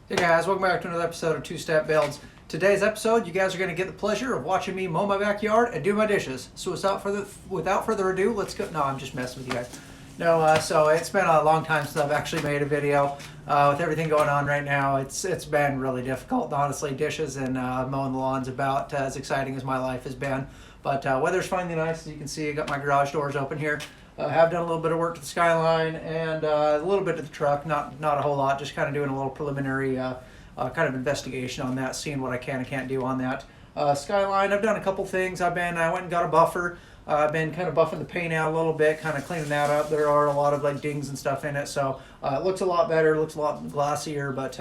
Hey guys, welcome back to another episode of Two Step Builds. Today's episode, you guys are going to get the pleasure of watching me mow my backyard and do my dishes. So without further ado, let's go. No, I'm just messing with you guys. No, so it's been a long time since I've actually made a video. With everything going on right now, it's been really difficult. Honestly, dishes and mowing the lawn's about as exciting as my life has been. But weather's finally nice. As you can see, I got my garage doors open here. Have done a little bit of work to the Skyline and a little bit to the truck, not a whole lot, just kind of doing a little preliminary kind of investigation on that, seeing what I can and can't do on that. Skyline, I've done a couple things. I went and got a buffer. I've been kind of buffing the paint out a little bit, kind of cleaning that up. There are a lot of like dings and stuff in it, so it looks a lot better, looks a lot glossier, but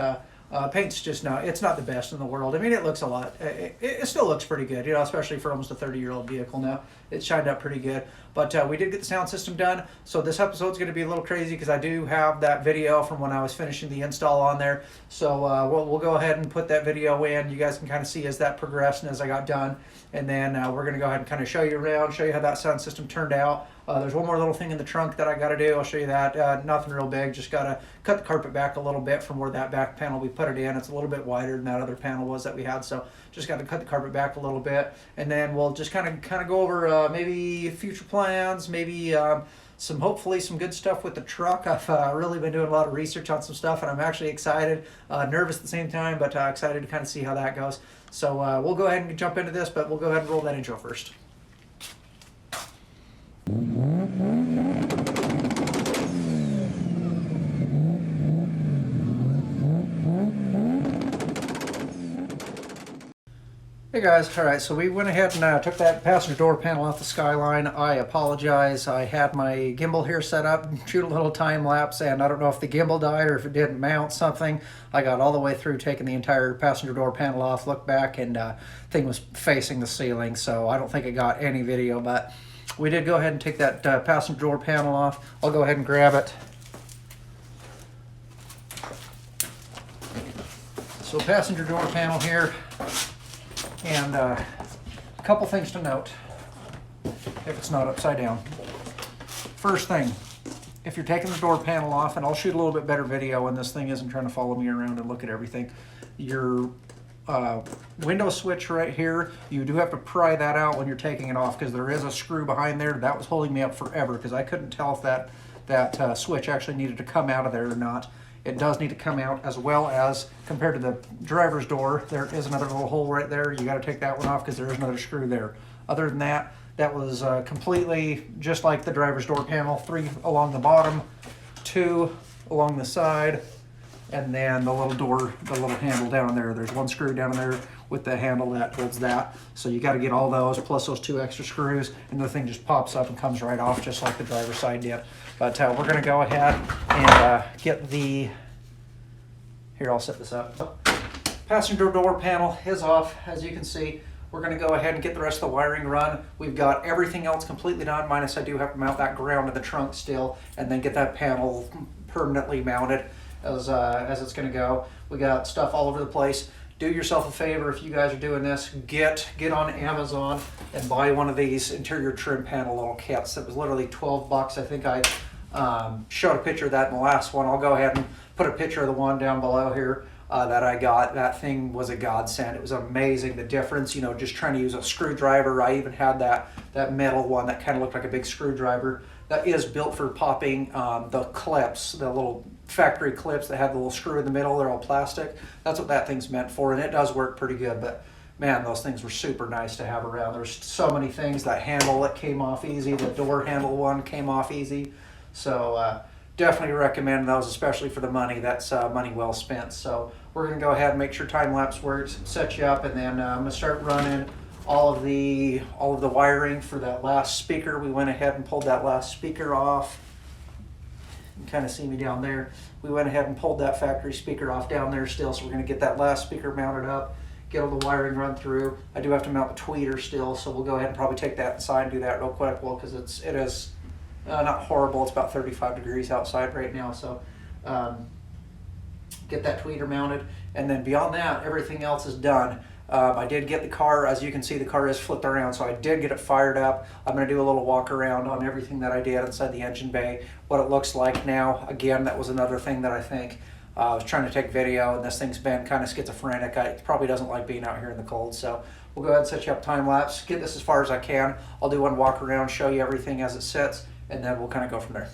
paint's just it's not the best in the world. I mean, it looks a lot, it still looks pretty good, you know, especially for almost a 30-year-old vehicle now. It's shined up pretty good, but we did get the sound system done, so this episode's going to be a little crazy because I do have that video from when I was finishing the install on there, so we'll go ahead and put that video in. You guys can kind of see as that progressed and as I got done, and then we're going to go ahead and kind of show you around, show you how that sound system turned out. There's one more little thing in the trunk that I got to do. I'll show you that. Nothing real big. Just got to cut the carpet back a little bit from where that back panel we put it in. It's a little bit wider than that other panel was that we had. So just got to cut the carpet back a little bit. And then we'll just kind of go over maybe future plans, maybe hopefully some good stuff with the truck. I've really been doing a lot of research on some stuff, and I'm actually excited, nervous at the same time, but excited to kind of see how that goes. So we'll go ahead and jump into this, but we'll go ahead and roll that intro first. Hey guys, alright, so we went ahead and took that passenger door panel off the Skyline. I apologize, I had my gimbal here set up, shoot a little time lapse, and I don't know if the gimbal died or if it didn't mount something. I got all the way through taking the entire passenger door panel off, looked back, and thing was facing the ceiling, so I don't think it got any video, but we did go ahead and take that passenger door panel off. I'll go ahead and grab it. So passenger door panel here. And a couple things to note, if it's not upside down. First thing, if you're taking the door panel off, and I'll shoot a little bit better video when this thing isn't trying to follow me around and look at everything, your window switch right here, you do have to pry that out when you're taking it off because there is a screw behind there. That was holding me up forever because I couldn't tell if that switch actually needed to come out of there or not. It does need to come out, as well as compared to the driver's door, there is another little hole right there. You got to take that one off because there is another screw there. Other than that, that was completely just like the driver's door panel. 3 along the bottom, 2 along the side, and then the little door, the little handle down there. There's 1 screw down there with the handle that holds that. So you got to get all those plus those 2 extra screws, and the thing just pops up and comes right off just like the driver's side did. But we're going to go ahead and get the, here I'll set this up. Passenger door panel is off, as you can see. We're going to go ahead and get the rest of the wiring run. We've got everything else completely done, minus I do have to mount that ground to the trunk still, and then get that panel permanently mounted as it's going to go. We got stuff all over the place. Do yourself a favor if you guys are doing this, get on Amazon and buy one of these interior trim panel little kits. It was literally 12 bucks. I think I showed a picture of that in the last one. I'll go ahead and put a picture of the one down below here that I got. That thing was a godsend. It was amazing, the difference, you know, just trying to use a screwdriver. I even had that metal one that kind of looked like a big screwdriver that is built for popping the clips, the little factory clips that have the little screw in the middle. They're all plastic. That's what that thing's meant for, and it does work pretty good. But man, those things were super nice to have around. There's so many things. That handle, that came off easy. The door handle one came off easy. So definitely recommend those, especially for the money. That's money well spent. So we're going to go ahead and make sure time lapse works, set you up, and then I'm going to start running all of the wiring for that last speaker. We went ahead and pulled that last speaker off. You can kind of see me down there. We went ahead and pulled that factory speaker off down there still, so we're going to get that last speaker mounted up, get all the wiring run through. I do have to mount the tweeter still, so we'll go ahead and probably take that inside and do that real quick, well, because it is not horrible. It's about 35 degrees outside right now, so get that tweeter mounted, and then beyond that, everything else is done. I did get the car, as you can see, the car is flipped around, so I did get it fired up. I'm going to do a little walk around on everything that I did inside the engine bay, what it looks like now. Again, that was another thing that I think I was trying to take video, and this thing's been kind of schizophrenic. It probably doesn't like being out here in the cold, so we'll go ahead and set you up time lapse, get this as far as I can. I'll do one walk around, show you everything as it sits, and then we'll kind of go from there.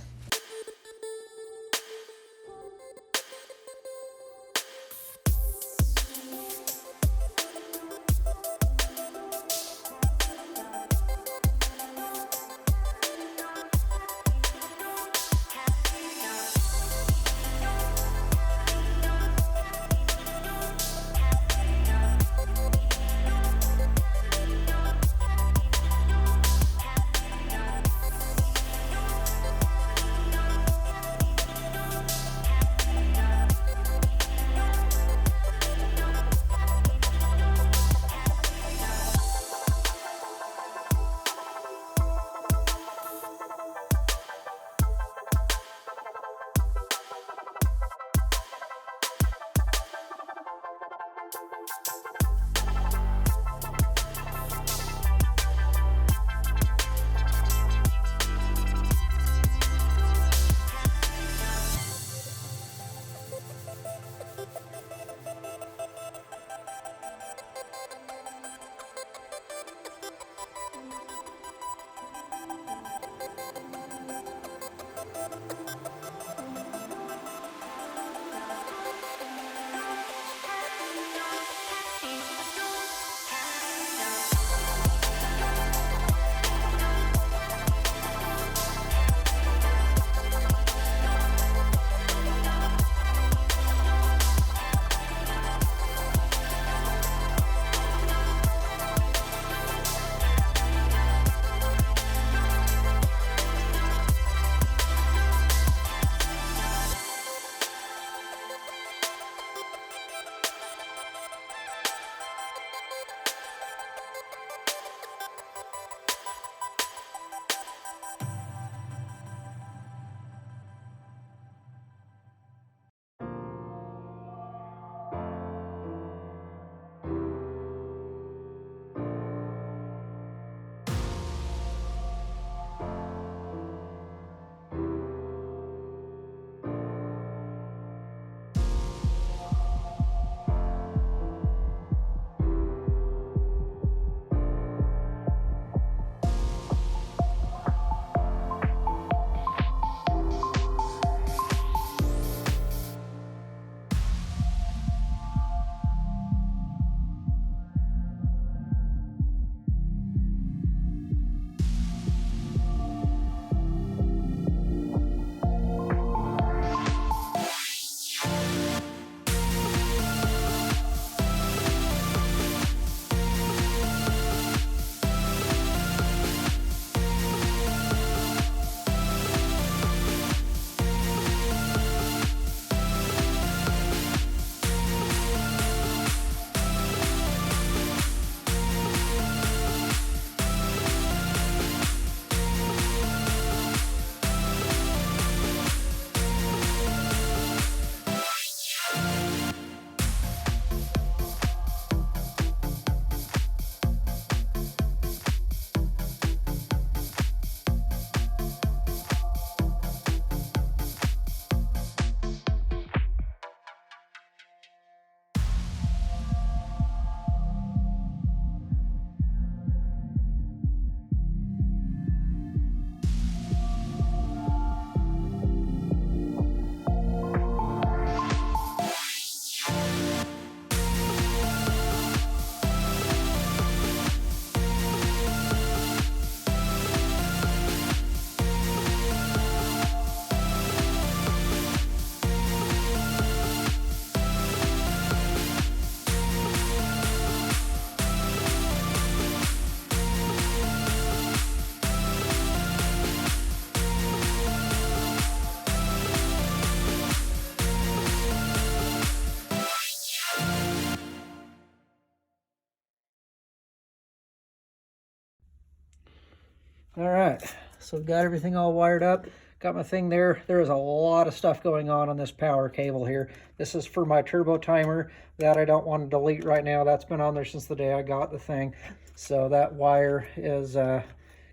All right, so we've got everything all wired up. Got my thing there. There is a lot of stuff going on this power cable here. This is for my turbo timer that I don't want to delete right now. That's been on there since the day I got the thing. So that wire is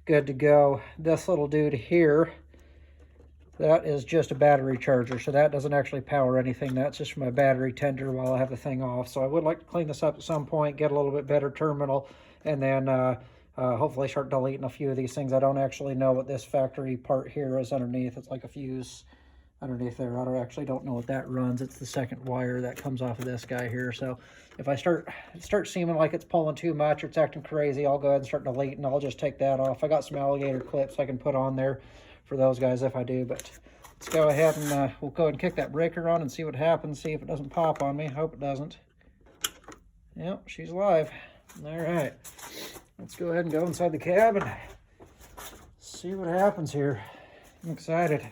good to go. This little dude here, That is just a battery charger, so that doesn't actually power anything. That's just my battery tender while I have the thing off. So I would like to clean this up at some point, get a little bit better terminal, and then hopefully start deleting a few of these things. I don't actually know what this factory part here is underneath. It's like a fuse underneath there. I actually don't know what that runs. It's the second wire that comes off of this guy here. So if I start seeming like it's pulling too much or it's acting crazy, I'll go ahead and start deleting. I'll just take that off. I got some alligator clips I can put on there for those guys if I do, but let's go ahead and we'll go ahead and kick that breaker on and see what happens, see if it doesn't pop on me. Hope it doesn't. Yep, she's alive. All right, let's go ahead and go inside the cab and see what happens here. I'm excited.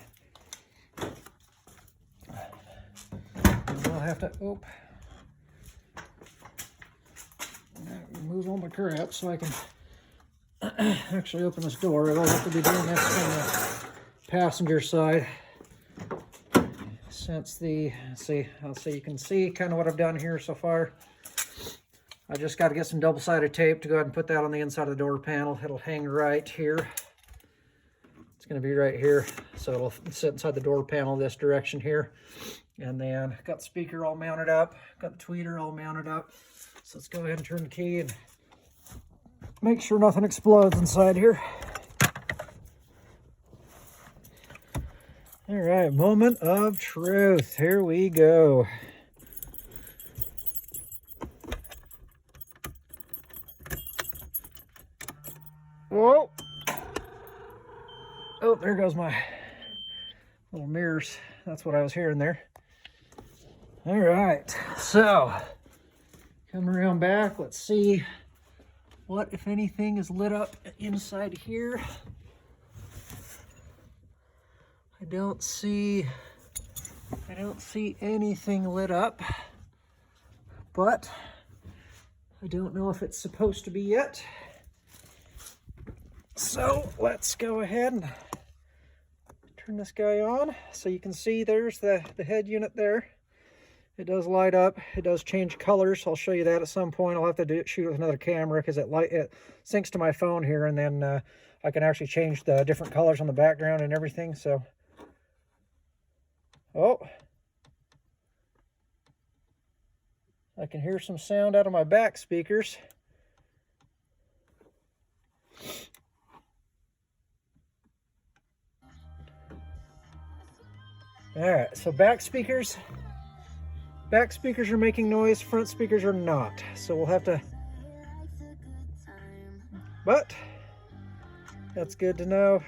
I'll have to remove all my crap so I can actually open this door. I'll have to be doing this from the passenger side, since the, I'll see you can see kind of what I've done here so far. I just got to get some double-sided tape to go ahead and put that on the inside of the door panel. It'll hang right here. It's going to be right here, so it'll sit inside the door panel this direction here. And then got the speaker all mounted up, got the tweeter all mounted up. So let's go ahead and turn the key and make sure nothing explodes inside here. All right, moment of truth. Here we go. Whoa. Oh, there goes my little mirrors. That's what I was hearing there. All right, so coming around back, let's see what, if anything, is lit up inside here. I don't see anything lit up, but I don't know if it's supposed to be yet. So let's go ahead and turn this guy on. So you can see there's the head unit there. It does light up. It does change colors. I'll show you that at some point. I'll have to shoot with another camera because it syncs to my phone here, and then I can actually change the different colors on the background and everything. So, oh, I can hear some sound out of my back speakers. All right, so back speakers are making noise, front speakers are not. So we'll have to, but that's good to know.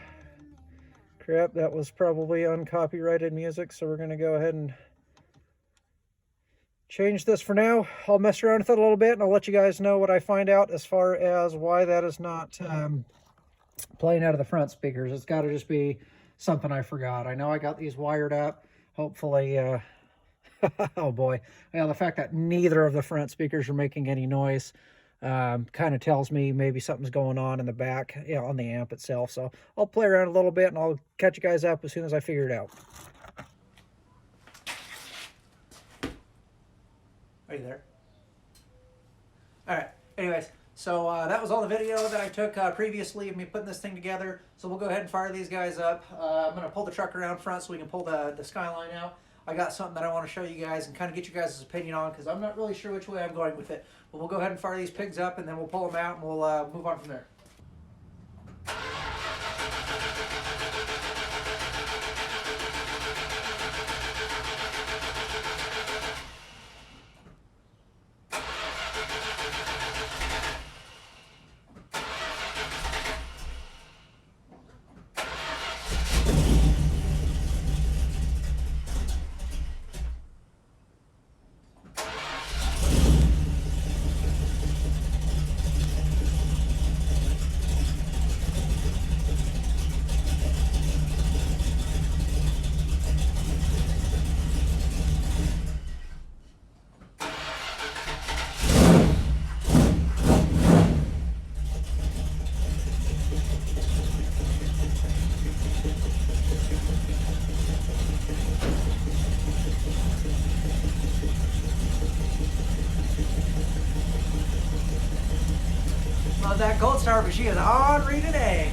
Crap, that was probably uncopyrighted music, so we're gonna go ahead and change this for now. I'll mess around with it a little bit and I'll let you guys know what I find out as far as why that is not playing out of the front speakers. It's gotta just be something I forgot. I know I got these wired up. Hopefully, oh boy. Yeah, the fact that neither of the front speakers are making any noise kind of tells me maybe something's going on in the back, on the amp itself. So I'll play around a little bit and I'll catch you guys up as soon as I figure it out. Are you there? All right. Anyways, so that was all the video that I took previously of me putting this thing together. So we'll go ahead and fire these guys up. I'm going to pull the truck around front so we can pull the Skyline out. I got something that I want to show you guys and kind of get you guys' opinion on, because I'm not really sure which way I'm going with it. But we'll go ahead and fire these pigs up and then we'll pull them out and we'll move on from there. Love that Gold Star, but she is ornery today.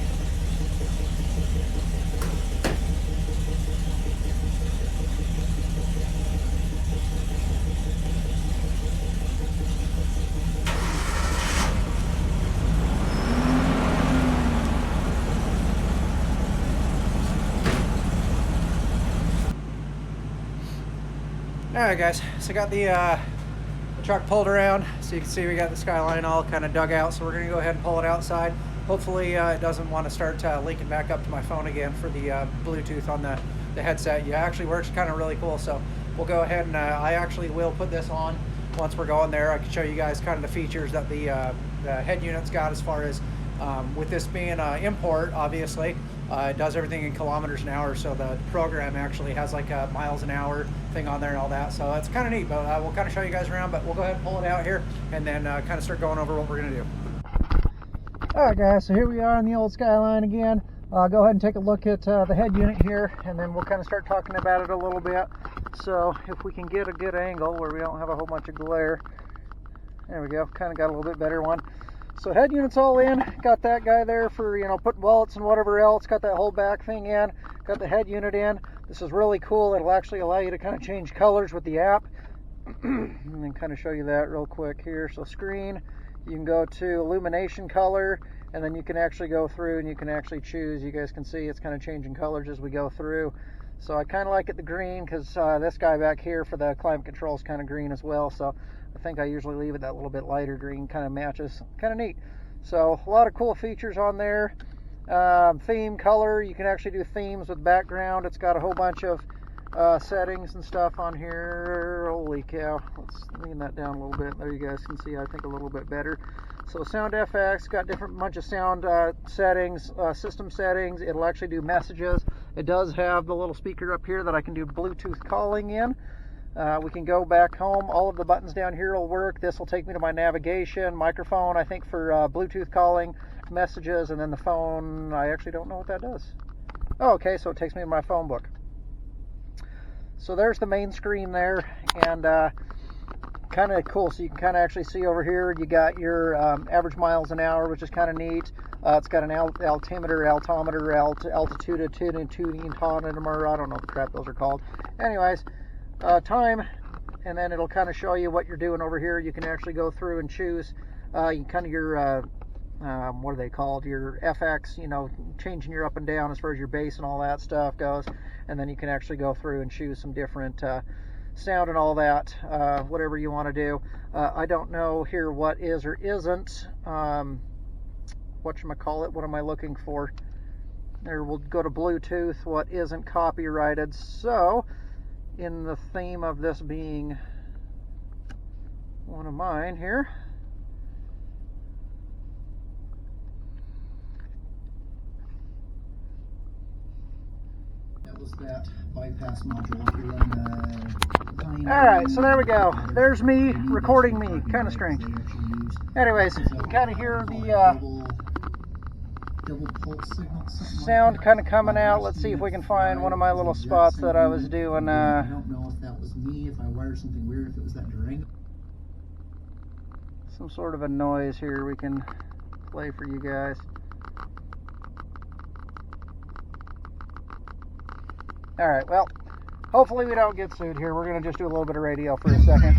Alright guys, so I got the truck pulled around, so you can see we got the Skyline all kind of dug out, so we're going to go ahead and pull it outside. Hopefully it doesn't want to start linking back up to my phone again for the Bluetooth on the headset. Yeah, actually works kind of really cool, so we'll go ahead and I actually will put this on once we're going there. I can show you guys kind of the features that the head unit's got, as far as with this being import, obviously. It does everything in kilometers an hour, so the program actually has like a miles an hour thing on there and all that, so it's kind of neat. But we'll kind of show you guys around, but we'll go ahead and pull it out here and then kind of start going over what we're going to do. Alright guys, so here we are on the old Skyline again. Go ahead and take a look at the head unit here, and then we'll kind of start talking about it a little bit. So if we can get a good angle where we don't have a whole bunch of glare. There we go, kind of got a little bit better one. So head unit's all in, got that guy there for, you know, putting wallets and whatever else, got that whole back thing in, got the head unit in. This is really cool. It'll actually allow you to kind of change colors with the app. And then kind of show you that real quick here. So screen, you can go to illumination color, and then you can actually go through and you can actually choose. You guys can see it's kind of changing colors as we go through. So I kind of like it the green, because this guy back here for the climate control is kind of green as well. So I think I usually leave it that little bit lighter green, kind of matches, kind of neat. So a lot of cool features on there. Theme color, you can actually do themes with background. It's got a whole bunch of settings and stuff on here. Holy cow, let's lean that down a little bit. There you guys can see, I think, a little bit better. So sound FX, got different bunch of sound settings, system settings. It'll actually do messages. It does have the little speaker up here that I can do Bluetooth calling in. We can go back home. All of the buttons down here will work. This will take me to my navigation, microphone, I think, for Bluetooth calling, messages, and then the phone. I actually don't know what that does. Oh, okay, so it takes me to my phone book. So there's the main screen there, and kind of cool. So you can kind of actually see over here, you got your average miles an hour, which is kind of neat. It's got an altimeter, altitude, tonometer, I don't know what the crap those are called. Anyways, time, and then it'll kind of show you what you're doing over here. You can actually go through and choose you kind of your what are they called, your FX, you know, changing your up and down as far as your bass and all that stuff goes. And then you can actually go through and choose some different sound and all that, whatever you want to do. I don't know here what is or isn't whatchamacallit, what am I looking for there? We'll go to Bluetooth, what isn't copyrighted. So in the theme of this being one of mine here, that was that bypass module. If you're running alright, so there we go. There's me recording me. Kind of strange. Anyways, you can kind of hear the sound kind of coming out. Let's see if we can find one of my little spots that I was doing. I don't know if that was me, if I wired something weird, if it was that Durango. Some sort of a noise here we can play for you guys. Alright, well, hopefully we don't get sued here. We're going to just do a little bit of radio for a second.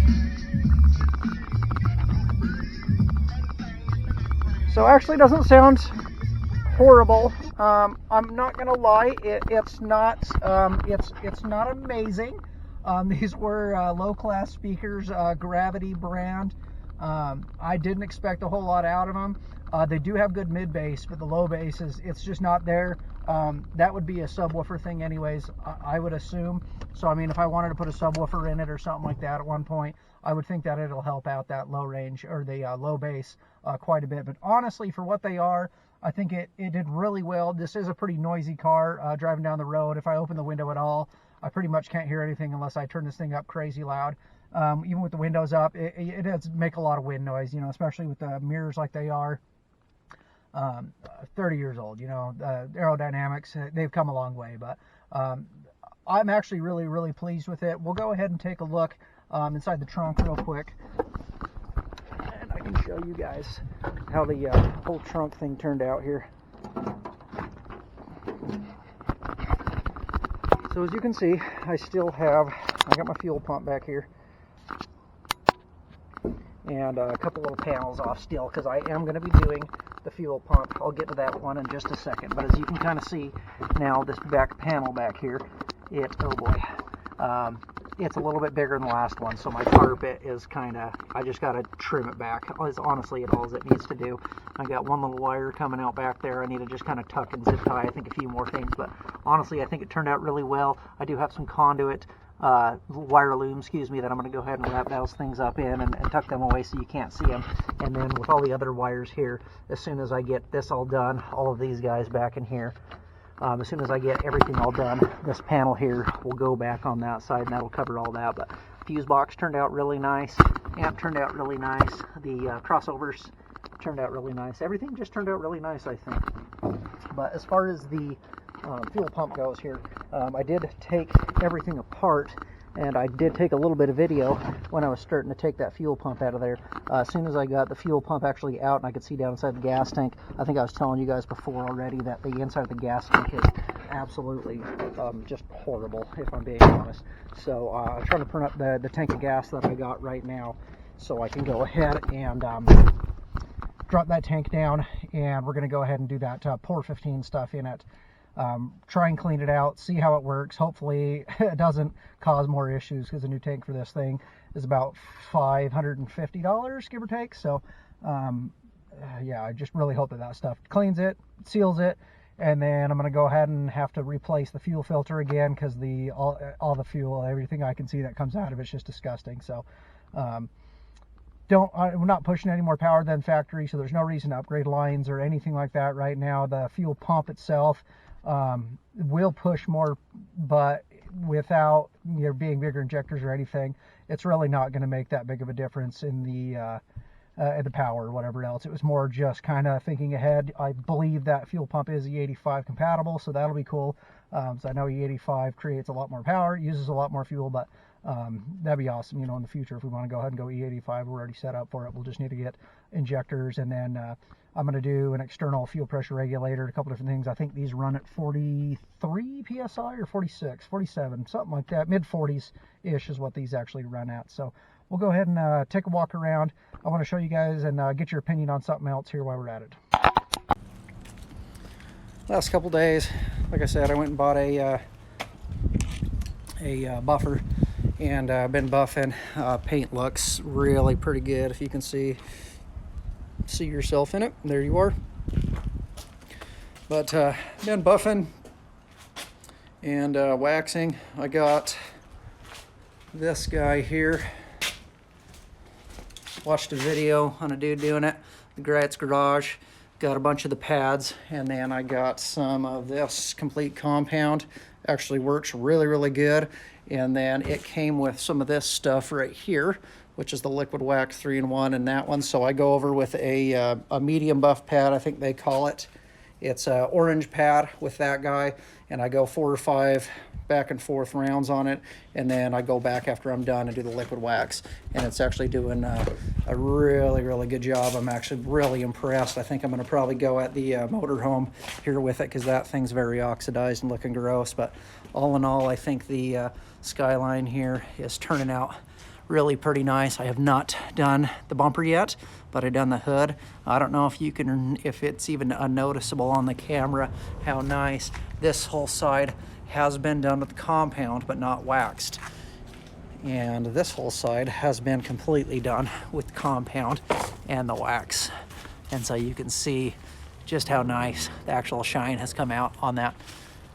So actually doesn't sound horrible. I'm not gonna lie, it's not amazing. These were low-class speakers, Gravity brand. I didn't expect a whole lot out of them. They do have good mid bass, but the low bass it's just not there. That would be a subwoofer thing anyways, I would assume. So I mean, if I wanted to put a subwoofer in it or something like that at one point, I would think that it'll help out that low range or the low bass quite a bit. But honestly, for what they are, I think it did really well. This is a pretty noisy car driving down the road. If I open the window at all, I pretty much can't hear anything unless I turn this thing up crazy loud. Even with the windows up, it does make a lot of wind noise, you know, especially with the mirrors like they are. 30 years old, you know, aerodynamics, they've come a long way, but I'm actually really pleased with it. We'll go ahead and take a look inside the trunk real quick, and I can show you guys how the whole trunk thing turned out here. So as you can see, I got my fuel pump back here, and a couple little panels off still, because I am going to be doing the fuel pump. I'll get to that one in just a second, but as you can kind of see now, this back panel back here, oh boy, it's a little bit bigger than the last one, so my carpet is kind of, I just got to trim it back. It's honestly all it needs to do. I got one little wire coming out back there. I need to just kind of tuck and zip tie, I think, a few more things, but honestly, I think it turned out really well. I do have some conduit, wire loom, excuse me, that I'm going to go ahead and wrap those things up in and tuck them away so you can't see them. And then with all the other wires here, as soon as I get this all done, all of these guys back in here, as soon as I get everything all done, this panel here will go back on that side, and that'll cover all that. But fuse box turned out really nice. Amp turned out really nice. The crossovers turned out really nice. Everything just turned out really nice, I think. But as far as the fuel pump goes here, I did take everything apart, and I did take a little bit of video when I was starting to take that fuel pump out of there. As soon as I got the fuel pump actually out and I could see down inside the gas tank, I think I was telling you guys before already that the inside of the gas tank is absolutely just horrible, if I'm being honest. So I'm trying to print up the tank of gas that I got right now so I can go ahead and drop that tank down, and we're going to go ahead and do that pour 15 stuff in it. Try and clean it out, see how it works. Hopefully it doesn't cause more issues, because the new tank for this thing is about $550, give or take. So yeah, I just really hope that that stuff cleans it, seals it, and then I'm going to go ahead and have to replace the fuel filter again, because all the fuel, everything I can see that comes out of it's just disgusting. So I'm not pushing any more power than factory, so there's no reason to upgrade lines or anything like that right now. The fuel pump itself will push more, but without being bigger injectors or anything, it's really not going to make that big of a difference in the power or whatever else. It was more just kind of thinking ahead. I believe that fuel pump is E85 compatible, so that'll be cool. So I know E85 creates a lot more power, uses a lot more fuel, but that'd be awesome, in the future. If we want to go ahead and go E85, we're already set up for it. We'll just need to get injectors, and then I'm going to do an external fuel pressure regulator, a couple different things. I think these run at 43 psi or 46, 47, something like that. Mid 40s ish is what these actually run at. So we'll go ahead and take a walk around. I want to show you guys and get your opinion on something else here while we're at it. Last couple days, like I said, I went and bought a buffer, and I've been buffing. Paint looks really pretty good. If you can see yourself in it, there you are. But been buffing and waxing. I got this guy here. Watched a video on a dude doing it, the Gratz Garage. Got a bunch of the pads, and then I got some of this complete compound. Actually works really, really good. And then it came with some of this stuff right here, which is the liquid wax 3-in-1 and that one. So I go over with a medium buff pad, I think they call it. It's an orange pad with that guy, and I go 4 or 5 back and forth rounds on it, and then I go back after I'm done and do the liquid wax, and it's actually doing a really, really good job. I'm actually really impressed. I think I'm going to probably go at the motorhome here with it, because that thing's very oxidized and looking gross. But all in all, I think the Skyline here is turning out really pretty nice. I have not done the bumper yet, but I've done the hood. I don't know if it's even unnoticeable on the camera how nice this whole side has been done with the compound but not waxed, and this whole side has been completely done with compound and the wax, and so you can see just how nice the actual shine has come out on that.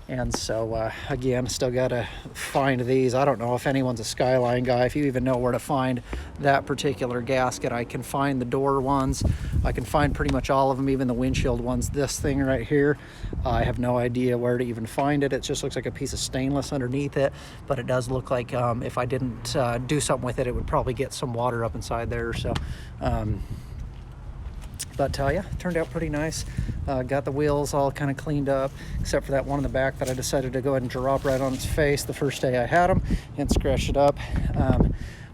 And so again, still gotta find these. I don't know if anyone's a Skyline guy, if you even know where to find that particular gasket. I can find the door ones, I can find pretty much all of them, even the windshield ones. This thing right here, I have no idea where to even find it. It just looks like a piece of stainless underneath it, but it does look like if I didn't do something with it, it would probably get some water up inside there. So but yeah, it turned out pretty nice. Got the wheels all kind of cleaned up, except for that one in the back that I decided to go ahead and drop right on its face the first day I had them and scratch it up.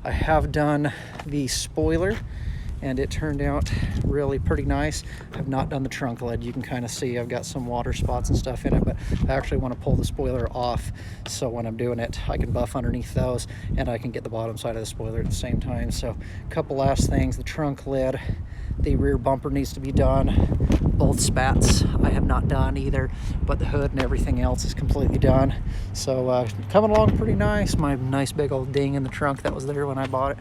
I have done the spoiler, and it turned out really pretty nice. I've not done the trunk lid. You can kind of see I've got some water spots and stuff in it, but I actually want to pull the spoiler off, so when I'm doing it, I can buff underneath those, and I can get the bottom side of the spoiler at the same time. So a couple last things. The trunk lid, The rear bumper needs to be done. Both spats I have not done either, but the hood and everything else is completely done. So coming along pretty nice. My nice big old ding in the trunk that was there when I bought it.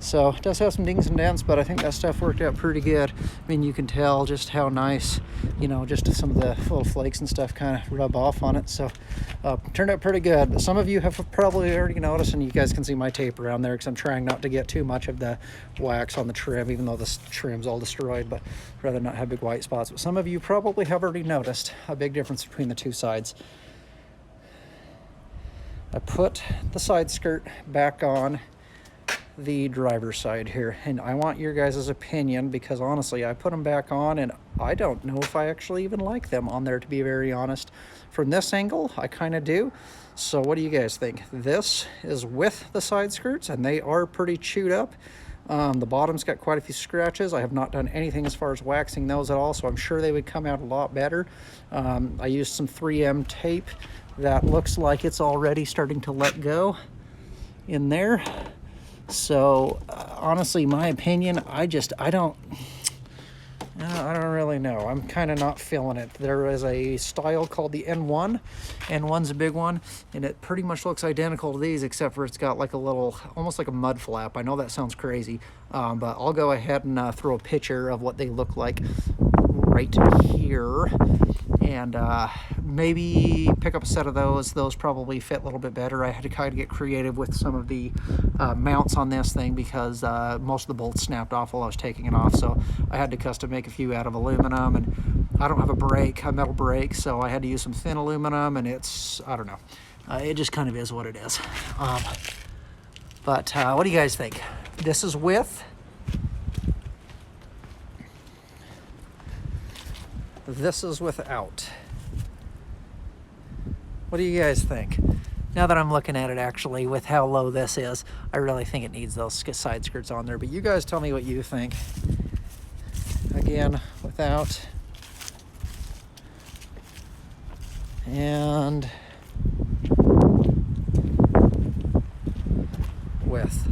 So it does have some dings and dents, but I think that stuff worked out pretty good. I mean, you can tell just how nice, you know, just some of the little flakes and stuff kind of rub off on it. So turned out pretty good. But some of you have probably already noticed, and you guys can see my tape around there because I'm trying not to get too much of the wax on the trim, even though the trim's all destroyed, but rather not have big white spots. But some of you probably have already noticed a big difference between the two sides. I put the side skirt back on the driver's side here, and I want your guys' opinion, because honestly I put them back on and I don't know if I actually even like them on there, to be very honest. From this angle I kind of do. So what do you guys think? This is with the side skirts and they are pretty chewed up. The bottom's got quite a few scratches. I have not done anything as far as waxing those at all, so I'm sure they would come out a lot better. I used some 3M tape that looks like it's already starting to let go in there. So honestly, my opinion, I don't really know. I'm kind of not feeling it. There is a style called the N1. N1's a big one, and it pretty much looks identical to these, except for it's got like a little, almost like a mud flap. I know that sounds crazy, but I'll go ahead and throw a picture of what they look like right here, and maybe pick up a set of those. Those probably fit a little bit better. I had to kind of get creative with some of the mounts on this thing, because most of the bolts snapped off while I was taking it off, so I had to custom make a few out of aluminum, and I don't have a metal brake, so I had to use some thin aluminum, and it's, I don't know, it just kind of is what it is. But what do you guys think? This is with. This is without. What do you guys think? Now that I'm looking at it, actually, with how low this is, I really think it needs those side skirts on there. But you guys tell me what you think. Again, without. And with.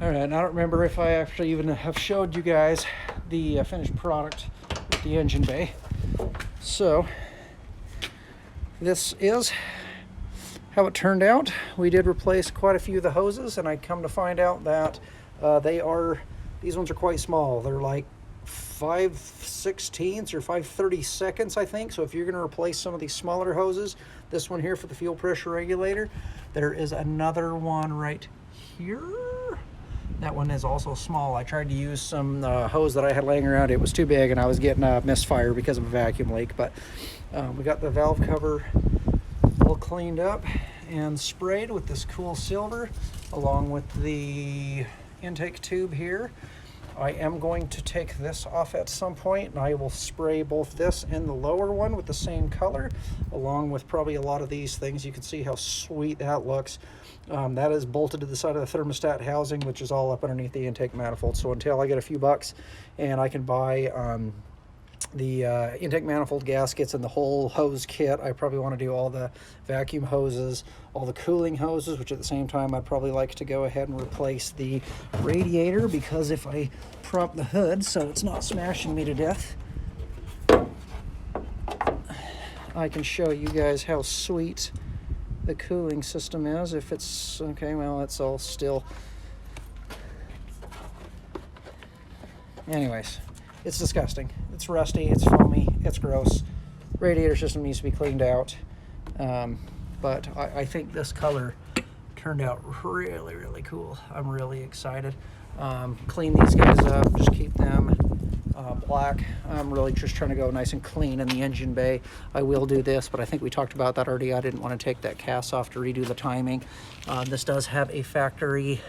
Alright, I don't remember if I actually even have showed you guys the finished product with the engine bay. So, this is how it turned out. We did replace quite a few of the hoses, and I come to find out that these ones are quite small. They're like 5/16 or 5/32, I think. So if you're going to replace some of these smaller hoses, this one here for the fuel pressure regulator, there is another one right here. That one is also small. I tried to use some hose that I had laying around. It was too big, and I was getting a misfire because of a vacuum leak. But we got the valve cover all cleaned up and sprayed with this cool silver, along with the intake tube here. I am going to take this off at some point, and I will spray both this and the lower one with the same color, along with probably a lot of these things. You can see how sweet that looks. That is bolted to the side of the thermostat housing, which is all up underneath the intake manifold. So until I get a few bucks and I can buy the intake manifold gaskets and the whole hose kit, I probably want to do all the vacuum hoses, all the cooling hoses, which at the same time I'd probably like to go ahead and replace the radiator, because if I prop the hood so it's not smashing me to death, I can show you guys how sweet the cooling system is. If it's okay, well, it's all still. Anyways, it's disgusting. It's rusty, it's foamy, it's gross. Radiator system needs to be cleaned out. But I think this color turned out really, really cool. I'm really excited. Clean these guys up, just keep them black. I'm really just trying to go nice and clean in the engine bay. I will do this, but I think we talked about that already. I didn't want to take that cast off to redo the timing. This does have a factory,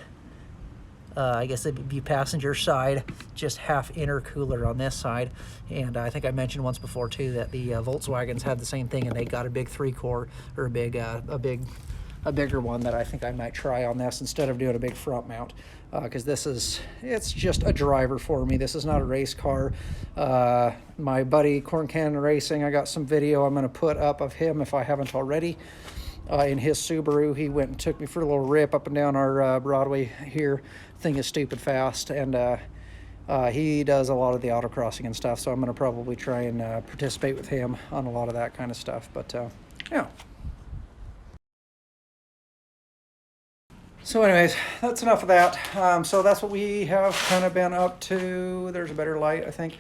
I guess it'd be passenger side, just half intercooler on this side. And I think I mentioned once before too that the Volkswagens had the same thing, and they got a big 3-core or a big a bigger one that I think I might try on this instead of doing a big front mount, because it's just a driver for me. This is not a race car. My buddy Corn Cannon Racing, I got some video I'm going to put up of him if I haven't already. In his Subaru, he went and took me for a little rip up and down our Broadway here. Thing is stupid fast, and he does a lot of the autocrossing and stuff, so I'm going to probably try and participate with him on a lot of that kind of stuff. But yeah. So anyways, that's enough of that. So that's what we have kind of been up to. There's a better light, I think.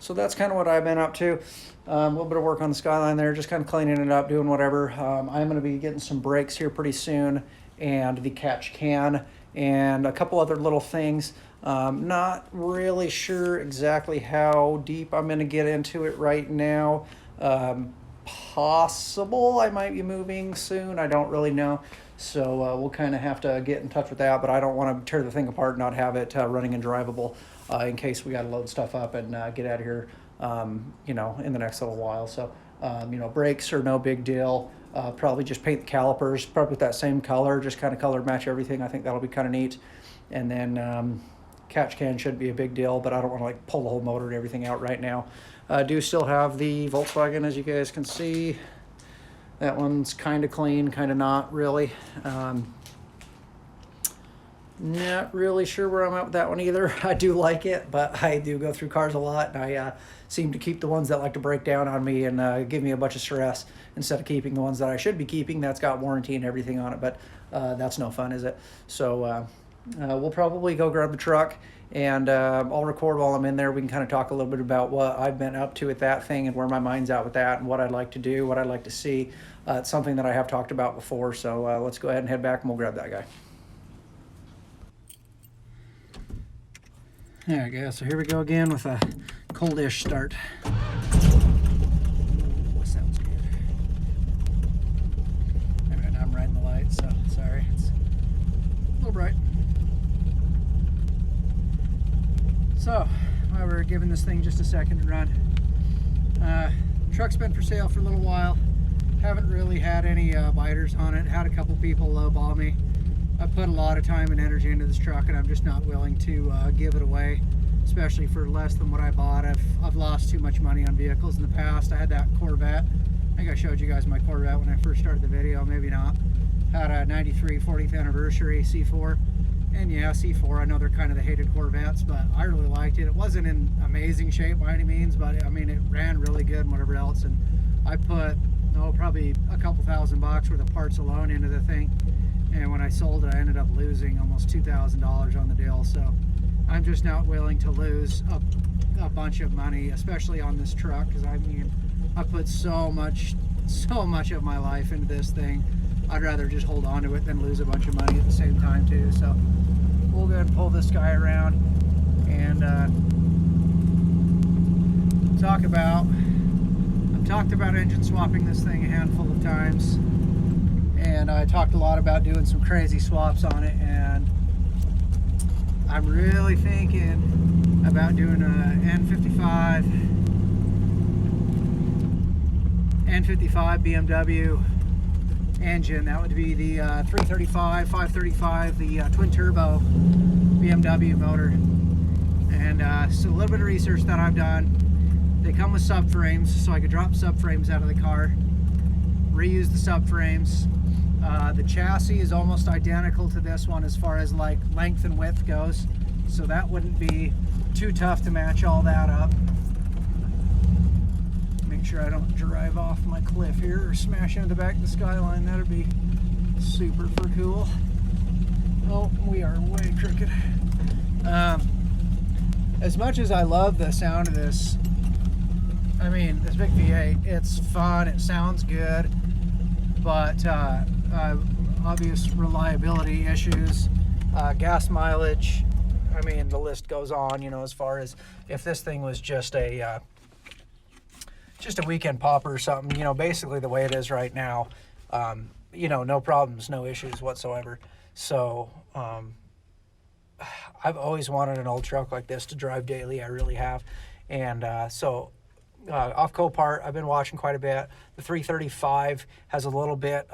So that's kind of what I've been up to. A little bit of work on the Skyline there, just kind of cleaning it up, doing whatever. I'm going to be getting some brakes here pretty soon, and the catch can, and a couple other little things. Not really sure exactly how deep I'm going to get into it right now. Possible I might be moving soon. I don't really know. So we'll kind of have to get in touch with that, but I don't want to tear the thing apart and not have it running and drivable in case we got to load stuff up and get out of here, in the next little while. So, brakes are no big deal. Probably just paint the calipers, probably with that same color, just kind of color match everything. I think that'll be kind of neat. And then catch can should be a big deal, but I don't want to pull the whole motor and everything out right now. I do still have the Volkswagen, as you guys can see. That one's kind of clean, kind of not really. Not really sure where I'm at with that one either. I do like it, but I do go through cars a lot, and I seem to keep the ones that like to break down on me and give me a bunch of stress instead of keeping the ones that I should be keeping that's got warranty and everything on it. But that's no fun, is it? So we'll probably go grab the truck, and I'll record while I'm in there. We can kind of talk a little bit about what I've been up to with that thing and where my mind's at with that and what I'd like to do, what I'd like to see. It's something that I have talked about before, so let's go ahead and head back and we'll grab that guy. There we go. So here we go again with a coldish start. Ooh, sounds good. All right, now I'm riding the light, so sorry. It's a little bright. So, while we're giving this thing just a second to run, truck's been for sale for a little while. Haven't really had any biters on it. Had a couple people lowball me. I put a lot of time and energy into this truck, and I'm just not willing to give it away, especially for less than what I bought. I've lost too much money on vehicles in the past. I had that Corvette. I think I showed you guys my Corvette when I first started the video, maybe not. Had a 93 40th anniversary C4. And yeah, C4, I know they're kind of the hated Corvettes, but I really liked it. It wasn't in amazing shape by any means, but I mean, it ran really good and whatever else. And I put, probably a couple $1,000 worth of parts alone into the thing. And when I sold it, I ended up losing almost $2,000 on the deal. So I'm just not willing to lose a bunch of money, especially on this truck, because I mean, I put so much of my life into this thing. I'd rather just hold on to it than lose a bunch of money at the same time too. So we'll go ahead and pull this guy around and I've talked about engine swapping this thing a handful of times, and I talked a lot about doing some crazy swaps on it, and I'm really thinking about doing a N55 BMW engine. That would be the 335, 535, the twin turbo BMW motor. And so a little bit of research that I've done. They come with subframes, so I could drop subframes out of the car, reuse the subframes. The chassis is almost identical to this one as far as like length and width goes, so that wouldn't be too tough to match all that up. Make sure I don't drive off my cliff here or smash into the back of the Skyline. That'd be super cool. Oh, we are way crooked. As much as I love the sound of this, I mean, this big V8, it's fun, it sounds good, but obvious reliability issues, gas mileage, I mean, the list goes on, as far as if this thing was just a weekend popper or something, basically the way it is right now, no problems, no issues whatsoever. So, I've always wanted an old truck like this to drive daily. I really have. And off Copart, I've been watching quite a bit. The 335 has a little bit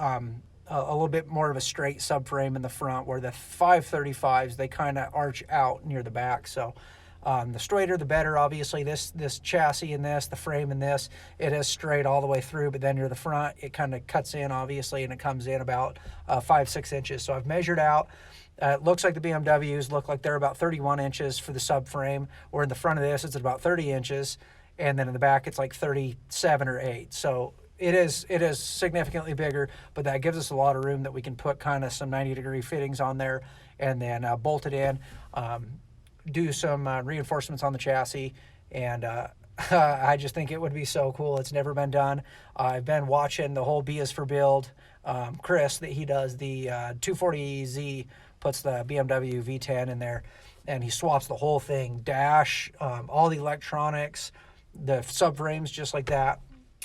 a little bit more of a straight subframe in the front, where the 535s, they kind of arch out near the back. So the straighter the better. Obviously this chassis and the frame and this, it is straight all the way through, but then near the front it kind of cuts in, obviously, and it comes in about 5-6 inches. So I've measured out. It looks like the BMWs look like they're about 31 inches for the subframe, or in the front of this it's about 30 inches, and then in the back it's like 37 or 8. So it is significantly bigger, but that gives us a lot of room that we can put kind of some 90-degree fittings on there, and then bolt it in, do some reinforcements on the chassis, and I just think it would be so cool. It's never been done. I've been watching the whole B is for Build. Chris, that he does the 240Z, puts the BMW V10 in there, and he swaps the whole thing, dash, all the electronics, the subframes, just like that.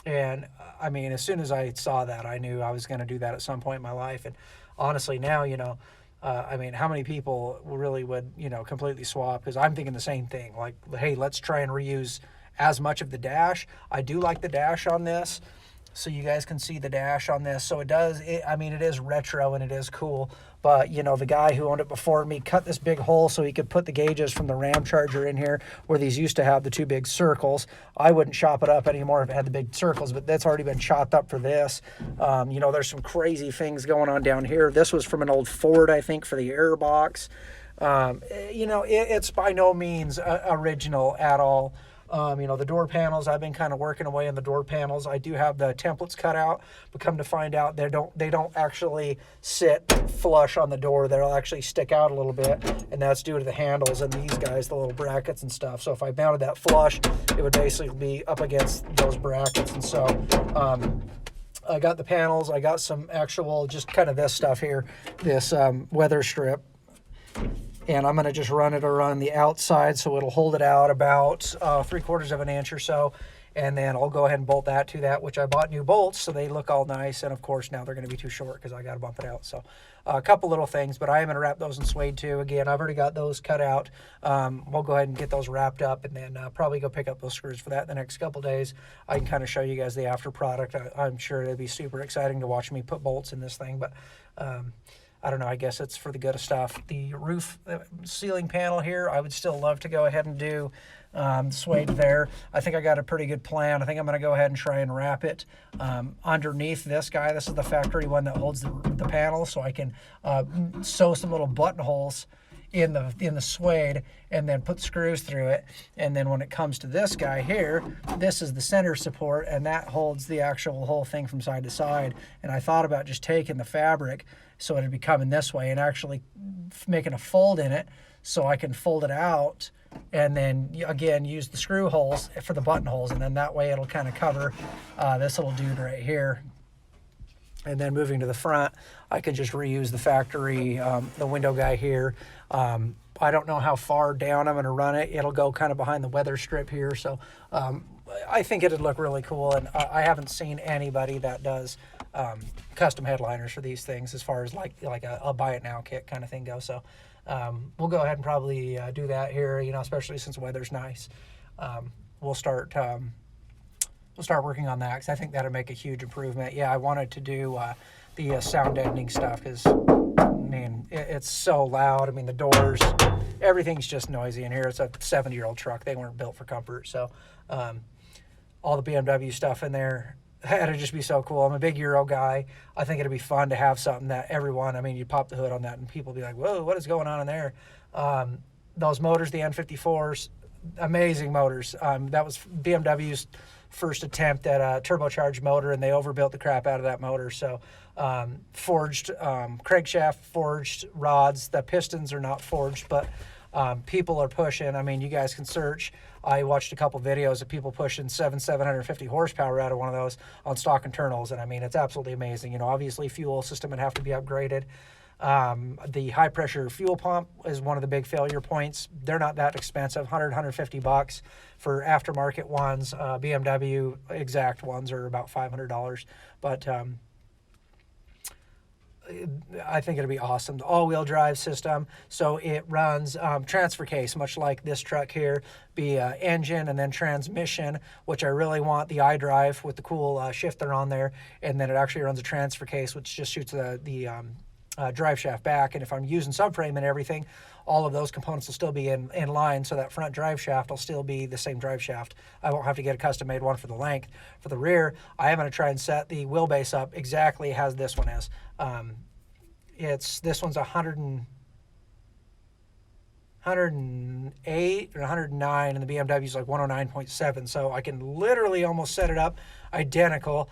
And I mean, as soon as I saw that, I knew I was going to do that at some point in my life. And honestly, now, you know, I mean, how many people really would, you know, completely swap? Because I'm thinking the same thing. Like, hey, let's try and reuse as much of the dash. I do like the dash on this, so you guys can see the dash on this. So I mean, it is retro and it is cool. But, you know, the guy who owned it before me cut this big hole so he could put the gauges from the Ram Charger in here, where these used to have the 2 big circles. I wouldn't chop it up anymore if it had the big circles, but that's already been chopped up for this. You know, there's some crazy things going on down here. This was from an old Ford, I think, for the air box. You know, it's by no means original at all. You know, the door panels, I've been kind of working away on the door panels. I do have the templates cut out, but come to find out they don't actually sit flush on the door. They'll actually stick out a little bit, and that's due to the handles and these guys, the little brackets and stuff. So if I mounted that flush, it would basically be up against those brackets. And so I got the panels. I got some actual, just kind of this stuff here, this weather strip. And I'm going to just run it around the outside so it'll hold it out about 3/4 of an inch or so. And then I'll go ahead and bolt that to that, which I bought new bolts, so they look all nice. And of course, now they're going to be too short because I got to bump it out. So a couple little things, but I am going to wrap those in suede too. Again, I've already got those cut out. We'll go ahead and get those wrapped up, and then probably go pick up those screws for that in the next couple days. I can kind of show you guys the after product. I'm sure it'll be super exciting to watch me put bolts in this thing, but I don't know, I guess it's for the good of stuff. The roof ceiling panel here, I would still love to go ahead and do suede there. I think I got a pretty good plan. I think I'm going to go ahead and try and wrap it underneath this guy. This is the factory one that holds the panel, so I can sew some little buttonholes in the suede and then put screws through it. And then when it comes to this guy here, this is the center support, and that holds the actual whole thing from side to side. And I thought about just taking the fabric, so it'd be coming this way, and actually making a fold in it so I can fold it out, and then again use the screw holes for the buttonholes, and then that way it'll kind of cover this little dude right here. And then moving to the front, I can just reuse the factory, the window guy here. I don't know how far down I'm going to run it. It'll go kind of behind the weather strip here. So I think it'd look really cool. And I haven't seen anybody that does custom headliners for these things, as far as like a buy it now kit kind of thing goes. So we'll go ahead and probably do that here, you know, especially since the weather's nice. We'll start working on that, because I think that'll make a huge improvement. Yeah, I wanted to do the sound deadening stuff, because, I mean, it's so loud. I mean, the doors, everything's just noisy in here. It's a 70-year-old truck. They weren't built for comfort. So all the BMW stuff in there, it'd just be so cool. I'm a big Euro guy. I think it'd be fun to have something that everyone, I mean, you pop the hood on that and people be like, whoa, what is going on in there? Those motors, the N54s, amazing motors. That was BMW's first attempt at a turbocharged motor, and they overbuilt the crap out of that motor. So forged crankshaft, forged rods. The pistons are not forged, but people are pushing. I mean, you guys can search. I watched a couple videos of people pushing 750 horsepower out of one of those on stock internals, and I mean, it's absolutely amazing. You know, obviously fuel system would have to be upgraded. The high pressure fuel pump is one of the big failure points. They're not that expensive, $150 for aftermarket ones. BMW exact ones are about $500, but I think it'll be awesome. The all-wheel drive system, so it runs transfer case, much like this truck here, be engine and then transmission, which I really want the iDrive with the cool shifter on there, and then it actually runs a transfer case, which just shoots the drive shaft back. And if I'm using subframe and everything, all of those components will still be in line, so that front drive shaft will still be the same drive shaft. I won't have to get a custom-made one for the length. For the rear, I am going to try and set the wheelbase up exactly as this one is. This one's 108 or 109, and the BMW's like 109.7, so I can literally almost set it up identical.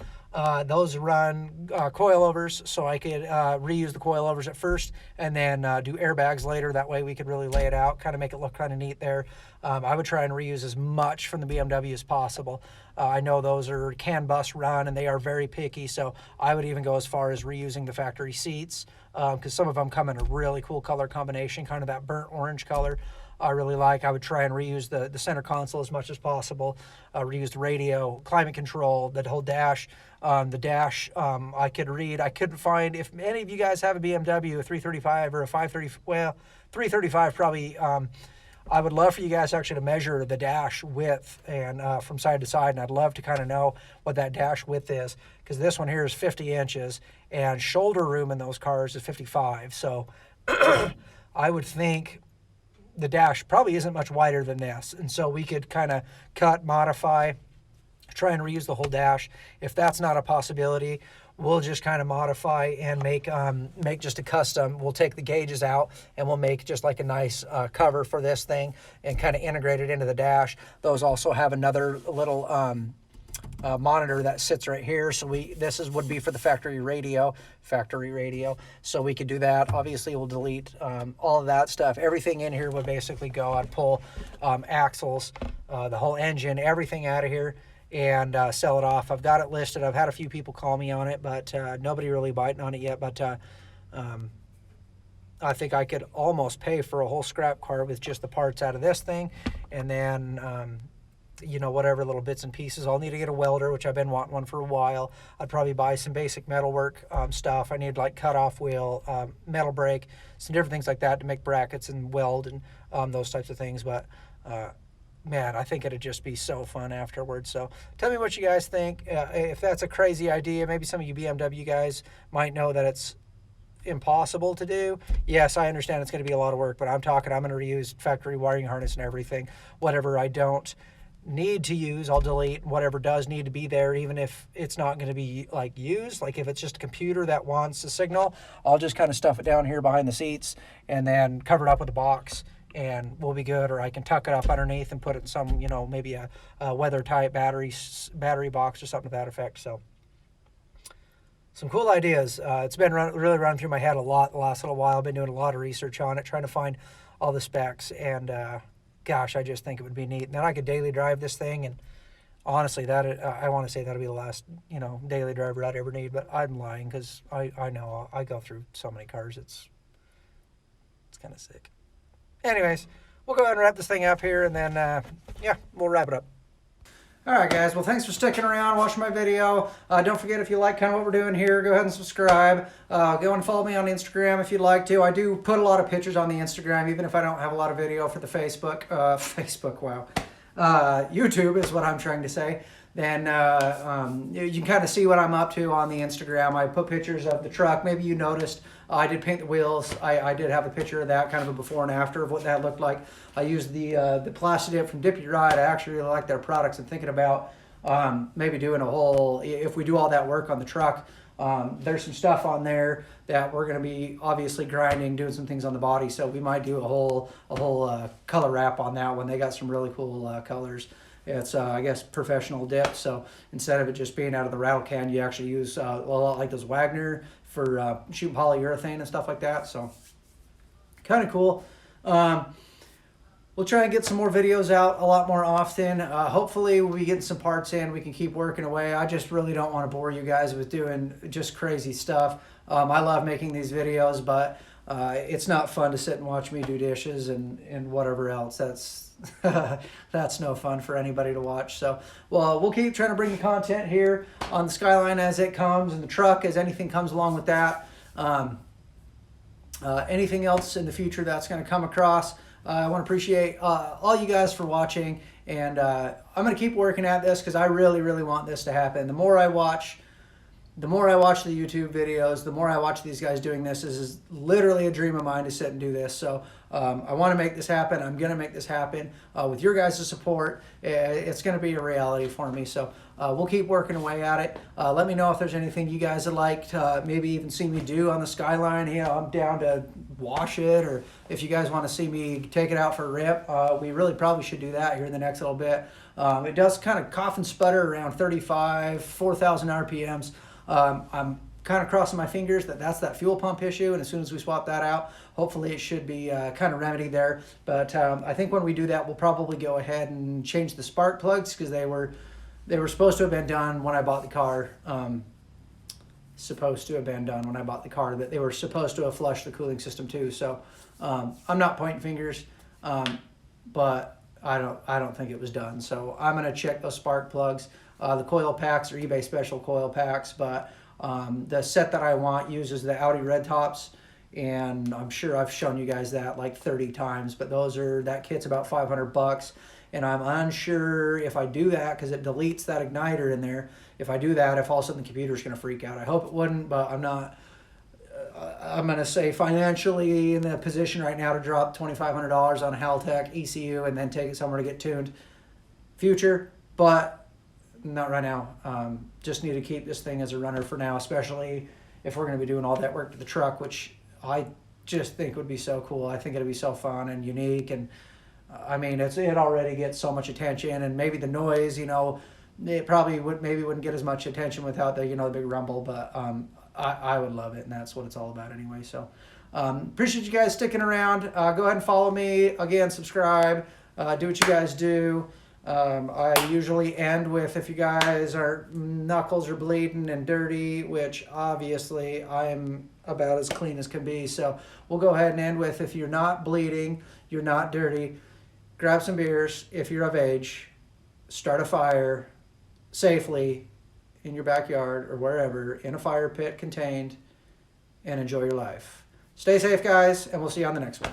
Those run coilovers, so I could reuse the coilovers at first and then do airbags later. That way we could really lay it out, kind of make it look kind of neat there. I would try and reuse as much from the BMW as possible. I know those are CAN bus run and they are very picky, so I would even go as far as reusing the factory seats, because some of them come in a really cool color combination, kind of that burnt orange color. I really like. I would try and reuse the center console as much as possible, reuse the radio, climate control, the whole dash. The dash, I couldn't find, if any of you guys have a BMW, a 335 or a 530, well, 335 probably, I would love for you guys actually to measure the dash width and from side to side, and I'd love to kind of know what that dash width is, because this one here is 50 inches, and shoulder room in those cars is 55, so I would think the dash probably isn't much wider than this, and so we could kind of cut, modify, try and reuse the whole dash. If that's not a possibility, we'll just kind of modify and make just a custom. We'll take the gauges out and we'll make just like a nice cover for this thing and kind of integrate it into the dash. Those also have another little monitor that sits right here, so would be for the factory radio, so we could do that. Obviously we'll delete all of that stuff. Everything in here would basically go. I'd pull axles, the whole engine, everything out of here, and sell it off. I've got it listed. I've had a few people call me on it, but nobody really biting on it yet. But I think I could almost pay for a whole scrap car with just the parts out of this thing, and then you know, whatever little bits and pieces. I'll need to get a welder, which I've been wanting one for a while. I'd probably buy some basic metalwork stuff. I need like cutoff wheel, metal brake, some different things like that to make brackets and weld and those types of things. But man, I think it'd just be so fun afterwards. So tell me what you guys think. If that's a crazy idea, maybe some of you BMW guys might know that it's impossible to do. Yes, I understand it's going to be a lot of work, but I'm going to reuse factory wiring harness and everything. Whatever I don't need to use, I'll delete. Whatever does need to be there, even if it's not going to be like used, like if it's just a computer that wants a signal, I'll just kind of stuff it down here behind the seats and then cover it up with a box, and we'll be good. Or I can tuck it up underneath and put it in some, you know, maybe a weather tight battery box or something to that effect. So some cool ideas. It's been really running through my head a lot the last little while. I've been doing a lot of research on it, trying to find all the specs, and gosh, I just think it would be neat. And then I could daily drive this thing, and honestly, I want to say that'll be the last, you know, daily driver I'd ever need, but I'm lying, because I know I go through so many cars. It's kind of sick. Anyways, we'll go ahead and wrap this thing up here, and then, yeah, we'll wrap it up. All right, guys. Well, thanks for sticking around, watching my video. Don't forget, if you like kind of what we're doing here, go ahead and subscribe. Go and follow me on Instagram if you'd like to. I do put a lot of pictures on the Instagram, even if I don't have a lot of video for the Facebook. Wow. YouTube is what I'm trying to say. Then you can kind of see what I'm up to on the Instagram. I put pictures of the truck. Maybe you noticed I did paint the wheels. I did have a picture of that, kind of a before and after of what that looked like. I used the Plastidip from Dip Your Ride. I actually really like their products. I'm thinking about maybe doing a whole, if we do all that work on the truck, there's some stuff on there that we're going to be obviously grinding, doing some things on the body. So we might do a whole color wrap on that one. They got some really cool colors. It's, I guess, professional dip, so instead of it just being out of the rattle can, you actually use a lot like those Wagner for shooting polyurethane and stuff like that, so kind of cool. We'll try and get some more videos out a lot more often. Hopefully we'll be getting some parts in. We can keep working away. I just really don't want to bore you guys with doing just crazy stuff. I love making these videos, but it's not fun to sit and watch me do dishes and whatever else. That's no fun for anybody to watch. So, well, we'll keep trying to bring the content here on the Skyline as it comes, and the truck as anything comes along with that. Anything else in the future that's going to come across, I want to appreciate all you guys for watching, and I'm going to keep working at this because I really, really want this to happen. The more I watch the YouTube videos, the more I watch these guys doing this. This is literally a dream of mine to sit and do this. So I want to make this happen. I'm going to make this happen with your guys' support. It's going to be a reality for me. So we'll keep working away at it. Let me know if there's anything you guys would like to maybe even see me do on the Skyline. You know, I'm down to wash it, or if you guys want to see me take it out for a rip, we really probably should do that here in the next little bit. It does kind of cough and sputter around 4,000 RPMs. I'm kind of crossing my fingers that's that fuel pump issue, and as soon as we swap that out, hopefully it should be kind of remedied there. But I think when we do that, we'll probably go ahead and change the spark plugs, because they were supposed to have been done when I bought the car. That they were supposed to have flushed the cooling system too. So I'm not pointing fingers, but I don't think it was done. So I'm gonna check those spark plugs. The coil packs are eBay special coil packs, but the set that I want uses the Audi red tops, and I'm sure I've shown you guys that like 30 times, but that kit's about $500, and I'm unsure if I do that, because it deletes that igniter in there. If I do that, if all of a sudden the computer's going to freak out. I hope it wouldn't, but I'm not. I'm going to say financially in the position right now to drop $2,500 on a Haltech ECU and then take it somewhere to get tuned. Future, but not right now. Just need to keep this thing as a runner for now, especially if we're going to be doing all that work to the truck, which I just think would be so cool. I think it'd be so fun and unique, and I mean, it already gets so much attention, and maybe the noise, you know, it probably wouldn't get as much attention without the, you know, the big rumble, but I would love it, and that's what it's all about anyway. So appreciate you guys sticking around. Go ahead and follow me again, subscribe, do what you guys do. I usually end with, if you guys are knuckles are bleeding and dirty, which obviously I'm about as clean as can be. So we'll go ahead and end with, if you're not bleeding, you're not dirty, grab some beers if you're of age, start a fire safely in your backyard or wherever, in a fire pit contained, and enjoy your life. Stay safe, guys, and we'll see you on the next one.